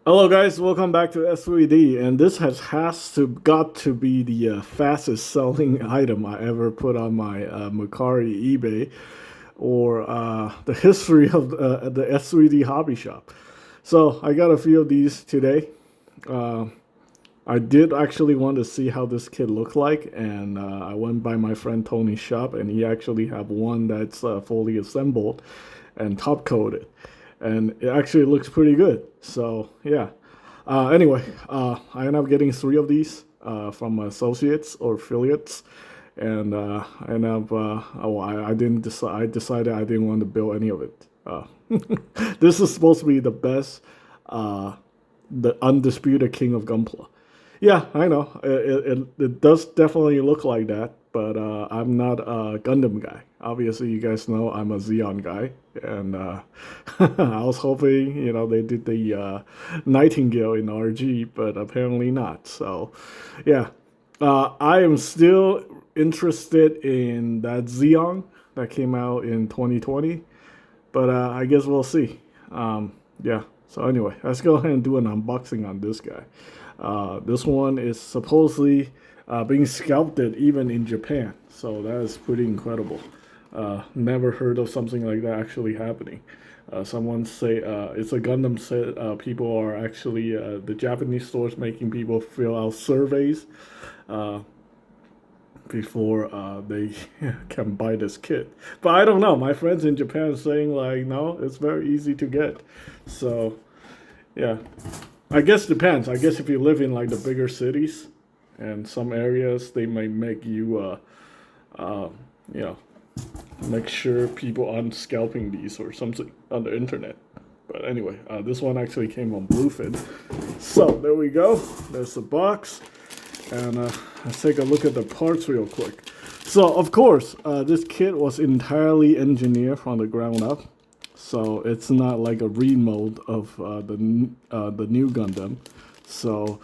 Hello guys, welcome back to S3D, and this has got to be the fastest selling item I ever put on my Mercari eBay or the history of the S3D hobby shop. So I got a few of these today. Uh, I did actually want to see how this kit looked like, and I went by my friend Tony's shop, and he actually have one that's fully assembled and top coated, and it actually looks pretty good. So yeah. Anyway, I ended up getting three of these from associates or affiliates, and I ended up. I didn't decide. I decided I didn't want to build any of it. This is supposed to be the best, the undisputed king of Gunpla. Yeah, I know. It does definitely look like that, but I'm not a Gundam guy. Obviously, you guys know I'm a Xeon guy, and I was hoping, they did the Nightingale in RG, but apparently not. So, yeah, I am still interested in that Xeon that came out in 2020, but I guess we'll see. Yeah. So anyway, let's go ahead and do an unboxing on this guy. This one is supposedly being sculpted even in Japan, so that is pretty incredible. Never heard of something like that actually happening. Someone say it's a Gundam set. People are actually the Japanese stores making people fill out surveys uh, before they can buy this kit. But I don't know. My friends in Japan are saying like, no, it's very easy to get. So yeah, I guess depends. I guess if you live in like the bigger cities and some areas, they might make you, you know, make sure people aren't scalping these or something on the internet. But anyway, this one actually came from Bluefin. So there we go. There's the box. And let's take a look at the parts real quick. So of course, this kit was entirely engineered from the ground up. So it's not like a remode of the new Gundam. So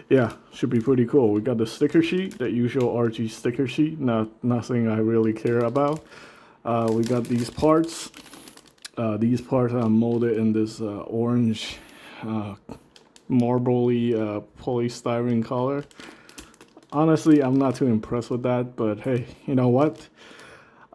yeah, should be pretty cool. We got the sticker sheet, the usual RG sticker sheet. Nothing I really care about. We got these parts. These parts are molded in this orange, marbly polystyrene color. Honestly, I'm not too impressed with that, but hey, you know what?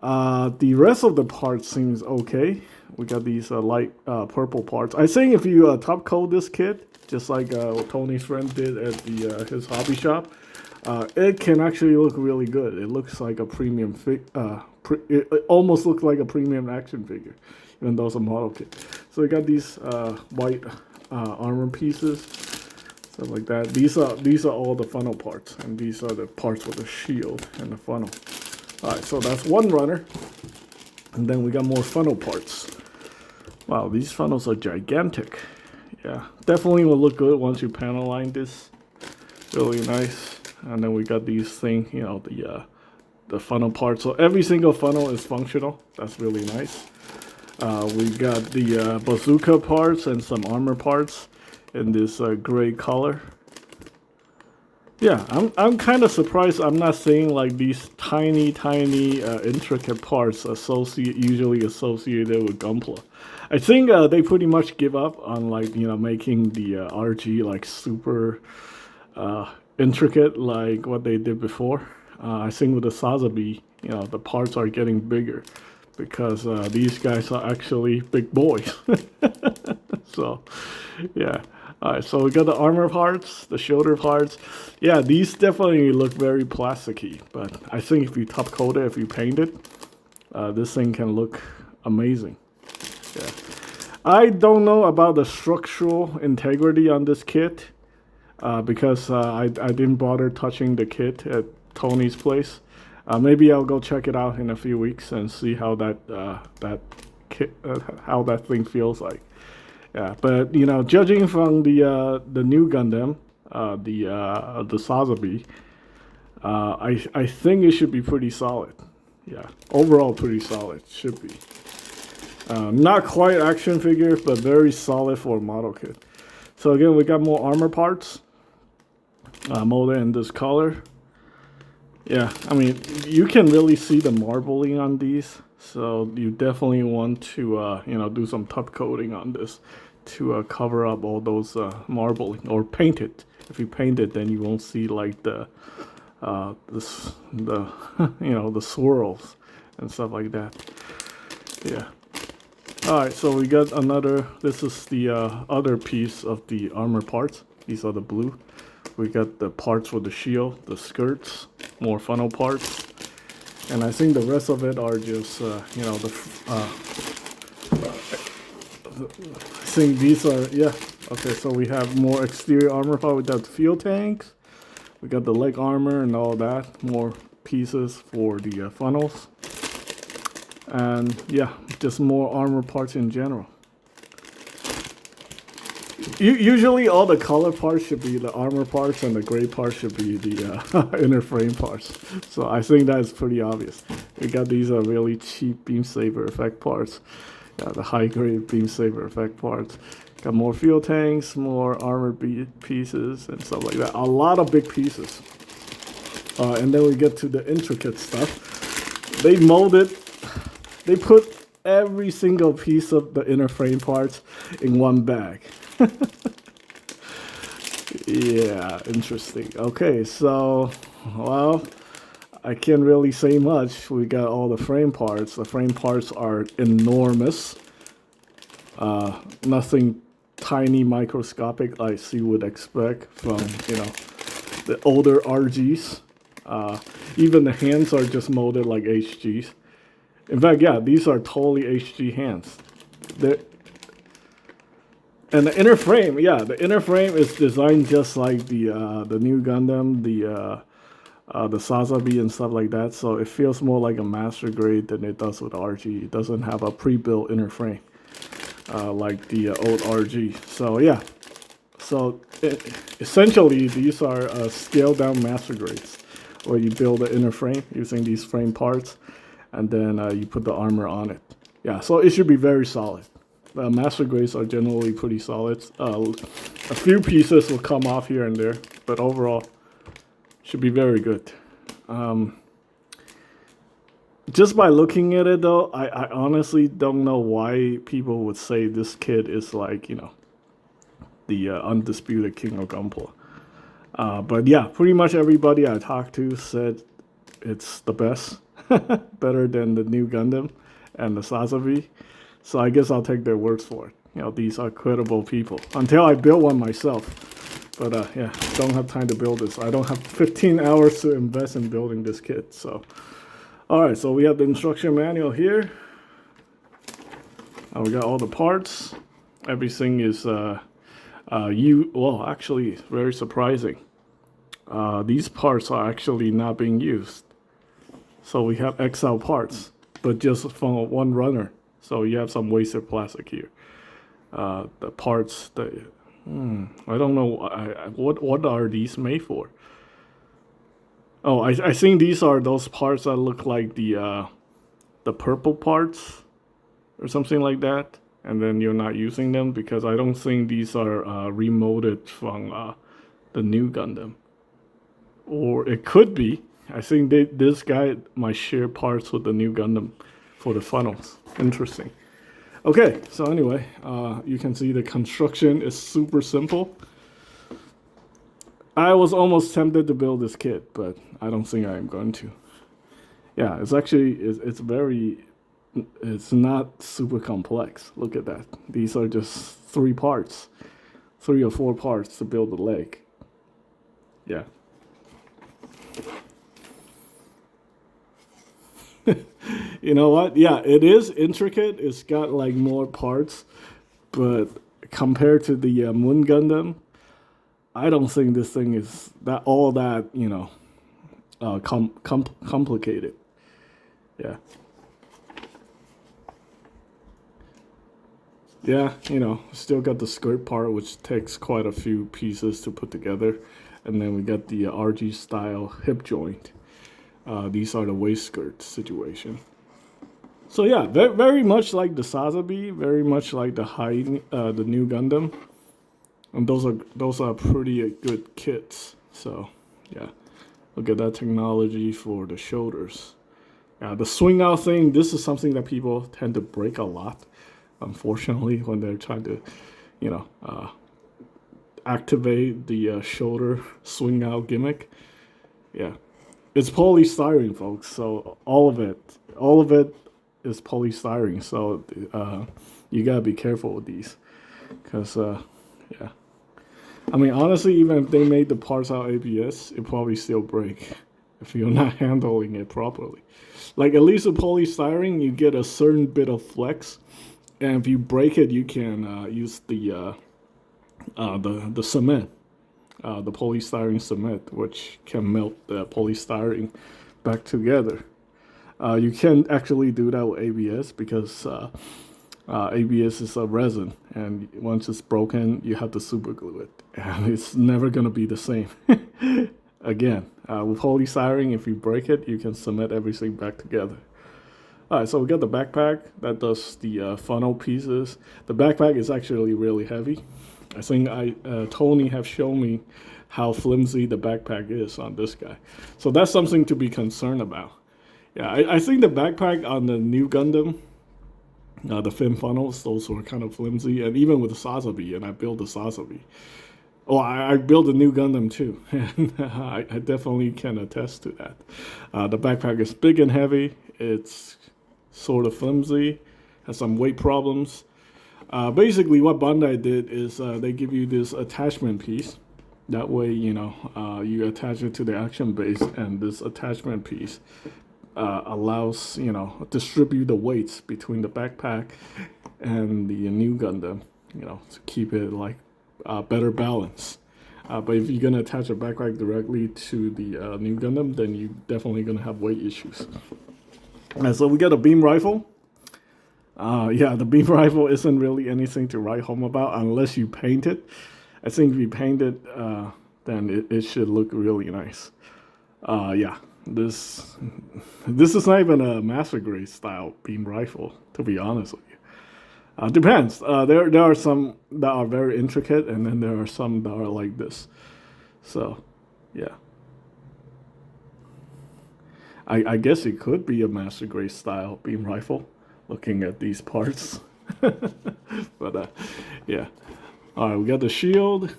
The rest of the parts seems okay. We got these light purple parts. I think if you top coat this kit, just like Tony's friend did at his hobby shop, it can actually look really good. It looks like a premium it almost looks like a premium action figure, even though it's a model kit. So we got these white armor pieces, stuff like that. These are all the funnel parts, and these are the parts with the shield and the funnel. All right, so that's one runner, and then we got more funnel parts. Wow, these funnels are gigantic. Yeah, definitely will look good once you panel line this. Really nice. And then we got these things, the funnel parts. So every single funnel is functional. That's really nice. We got the bazooka parts and some armor parts in this gray color. Yeah, I'm kind of surprised I'm not seeing like these tiny intricate parts usually associated with Gunpla. I think they pretty much give up on like making the RG like super intricate like what they did before. I think with the Sazabi, the parts are getting bigger because these guys are actually big boys. So, yeah. Alright, so we got the armor parts, the shoulder parts. Yeah, these definitely look very plasticky, but I think if you top coat it, if you paint it, this thing can look amazing. Yeah. I don't know about the structural integrity on this kit because I didn't bother touching the kit at Tony's place. Maybe I'll go check it out in a few weeks and see how how that thing feels like. Yeah, but judging from the new Gundam, the Sazabi, I think it should be pretty solid. Yeah, overall pretty solid should be. Not quite action figure, but very solid for a model kit. So again, we got more armor parts, molded in this color. Yeah, I mean you can really see the marbling on these. So you definitely want to, do some top coating on this to cover up all those marbling, or paint it. If you paint it, then you won't see like the the swirls and stuff like that. Yeah. All right, so we got another. This is the other piece of the armor parts. These are the blue. We got the parts for the shield, the skirts, more funnel parts, and I think the rest of it are just I think these are, yeah. Okay, so we have more exterior armor part. We got the fuel tanks. We got the leg armor and all that. More pieces for the funnels. And yeah, just more armor parts in general. Usually all the color parts should be the armor parts and the gray parts should be the inner frame parts. So I think that is pretty obvious. We got these really cheap beam saber effect parts. The high grade beam saber effect parts. Got more fuel tanks, more armor pieces and stuff like that. A lot of big pieces. And then we get to the intricate stuff. They put every single piece of the inner frame parts in one bag. Yeah, interesting. Okay, so, well, I can't really say much. We got all the frame parts. The frame parts are enormous. Nothing tiny, microscopic like you would expect from, the older RGs. Even the hands are just molded like HGs. In fact, yeah, these are totally HG hands. And the inner frame, yeah, the inner frame is designed just like the new Gundam, the Sazabi and stuff like that. So it feels more like a master grade than it does with RG. It doesn't have a pre-built inner frame like the old RG. So yeah, so essentially these are scaled down master grades, where you build the inner frame using these frame parts, and then you put the armor on it. Yeah, so it should be very solid. Master grades are generally pretty solid. A few pieces will come off here and there, but overall should be very good. Just by looking at it though, I honestly don't know why people would say this kid is like, the undisputed king of Gunpla. But yeah, pretty much everybody I talked to said it's the best. Better than the new Gundam and the Sazabi. So I guess I'll take their words for it. These are credible people. Until I build one myself. But yeah, don't have time to build this. I don't have 15 hours to invest in building this kit. So, all right. So we have the instruction manual here. We got all the parts. Everything is well, actually, very surprising. These parts are actually not being used. So we have XL parts, but just from one runner. So you have some wasted plastic here. The parts, I don't know, what are these made for? Oh, I think these are those parts that look like the purple parts or something like that. And then you're not using them because I don't think these are remolded from the new Gundam. Or it could be. I think this guy might share parts with the new Gundam for the funnels. Interesting. Okay, so anyway, you can see the construction is super simple. I was almost tempted to build this kit, but I don't think I am going to. Yeah, it's actually, it's not super complex. Look at that. These are just 3 or 4 parts to build the leg. Yeah. You know what? Yeah, it is intricate. It's got like more parts, but compared to the Moon Gundam, I don't think this thing is all that complicated. Yeah. Yeah, still got the skirt part, which takes quite a few pieces to put together, and then we got the RG style hip joint. These are the waist skirt situation. So yeah, very much like the Sazabi, very much like the new Gundam, and those are pretty good kits. So yeah, look at that technology for the shoulders. Yeah, the swing out thing. This is something that people tend to break a lot, unfortunately, when they're trying to, you know, activate the shoulder swing out gimmick. Yeah, it's polystyrene, folks. So all of it is polystyrene. So you gotta be careful with these, because yeah. I mean, honestly, even if they made the parts out ABS, it probably still break if you're not handling it properly. Like, at least with polystyrene, you get a certain bit of flex, and if you break it, you can use the cement, the polystyrene cement, which can melt the polystyrene back together. You can actually do that with ABS, because ABS is a resin, and once it's broken, you have to super glue it, and it's never gonna be the same again. With polystyrene, if you break it, you can cement everything back together. All right, so we got the backpack that does the funnel pieces. The backpack is actually really heavy. I think Tony have shown me how flimsy the backpack is on this guy, so that's something to be concerned about. Yeah, I think the backpack on the new Gundam, the fin funnels, those were kind of flimsy, and even with the Sazabi, and I built the Sazabi. Oh, I built a new Gundam too, and I definitely can attest to that. The backpack is big and heavy. It's sort of flimsy, has some weight problems. Basically, what Bandai did is they give you this attachment piece. That way, you know, you attach it to the action base, and this attachment piece allows, you know, distribute the weights between the backpack and the new Gundam, you know, to keep it like better balance. But if you're gonna attach a backpack directly to the new Gundam, then you're definitely gonna have weight issues. And so we got a beam rifle. Yeah, the beam rifle isn't really anything to write home about unless you paint it. I think if you paint it, then it should look really nice. Yeah, this is not even a master grade style beam rifle, to be honest with you. Depends. There are some that are very intricate, and then there are some that are like this. So, yeah. I guess it could be a master grade style beam rifle, looking at these parts. But yeah. All right, we got the shield,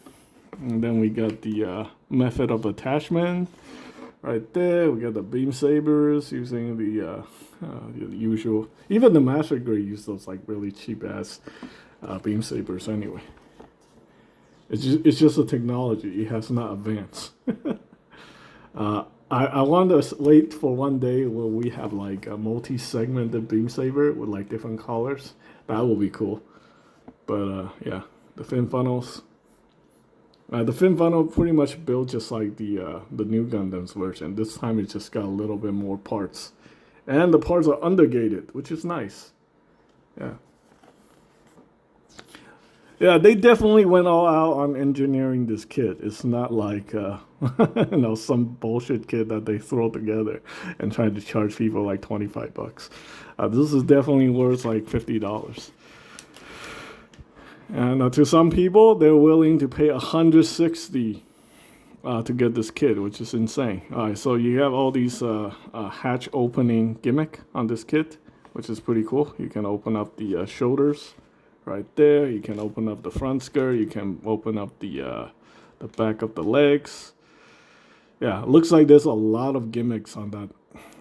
and then we got the method of attachment right there. We got the beam sabers using the usual. Even the master grade use those like really cheap ass beam sabers anyway. It's just a technology. It has not advanced. I want to wait for one day where we have like a multi-segmented beam saber with like different colors. That will be cool. But yeah, the fin funnels. The fin funnel pretty much built just like the new Gundam's version. This time it just got a little bit more parts, and the parts are undergated, which is nice. Yeah. Yeah, they definitely went all out on engineering this kit. It's not like you know, some bullshit kit that they throw together and try to charge people like $25. This is definitely worth like $50. And to some people, they're willing to pay $160 to get this kit, which is insane. All right, so you have all these hatch opening gimmick on this kit, which is pretty cool. You can open up the shoulders right there. You can open up the front skirt. You can open up the back of the legs. Yeah, it looks like there's a lot of gimmicks on that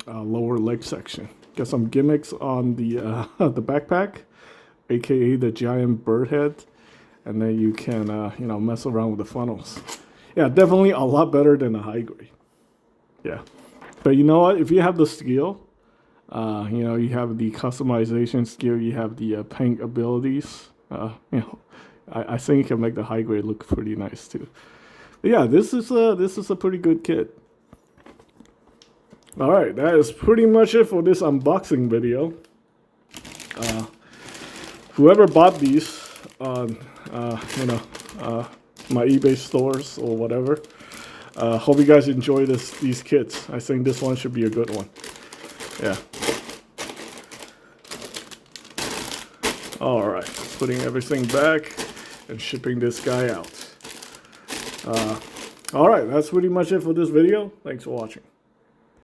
lower leg section. Got some gimmicks on the the backpack, aka the giant bird head, and then you can you know, mess around with the funnels. Yeah, definitely a lot better than a high grade. Yeah, but you know what? If you have the skill, you know, you have the customization skill, you have the paint abilities. You know, I think you can make the high grade look pretty nice too. But yeah, this is a pretty good kit. All right, that is pretty much it for this unboxing video. Whoever bought these on you know, my eBay stores or whatever, hope you guys enjoy these kits. I think this one should be a good one. Yeah. All right, putting everything back and shipping this guy out. All right, that's pretty much it for this video. Thanks for watching.